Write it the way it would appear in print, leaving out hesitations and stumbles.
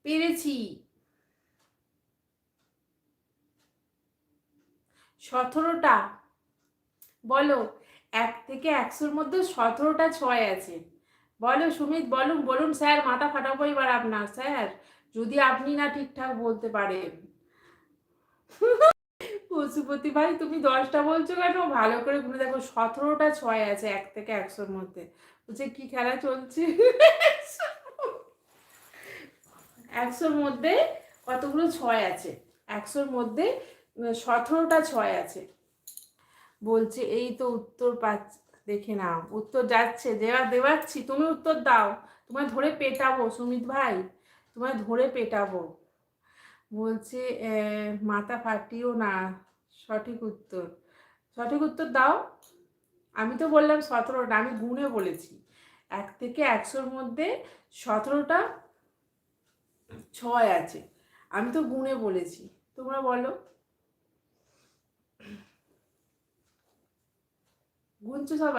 পেরেছি। 17টা। বলো, 1 থেকে 100-র মধ্যে 17টা ছয় আছে। বলো সুমিত, বলুন বলুন স্যার, মাথা ফাটাবো এবার আপনার স্যার, যদি আপনি না ঠিকঠাক বলতে পারেন। পশুপতি ভাই, তুমি 10টা বলছো কেন? ভালো করে গুনে দেখো, 17টা ছয় আছে 1 থেকে 100-র মধ্যে। বলছে কি খেলা চলছে? 100-র মধ্যে কতগুলো ছয় আছে? 100-র মধ্যে 17টা ছয় আছে। বলছে এই তো উত্তর পাচ্ছি, দেখে নাও উত্তর যাচ্ছে, দেওয়াচ্ছি, তুমি উত্তর দাও। তোমায় ধরে পেটাবো সুমিত ভাই, তোমায় ধরে পেটাবো। বলছে মাথা ফাটিও না। সঠিক উত্তর, সঠিক উত্তর দাও। আমি তো বললাম 17টা, আমি গুনে বলেছি 1 থেকে 100-র মধ্যে 17টা ছয় আছে, আমি তো গুনে বলেছি। তোমরা বলো, গুনছো সবাই?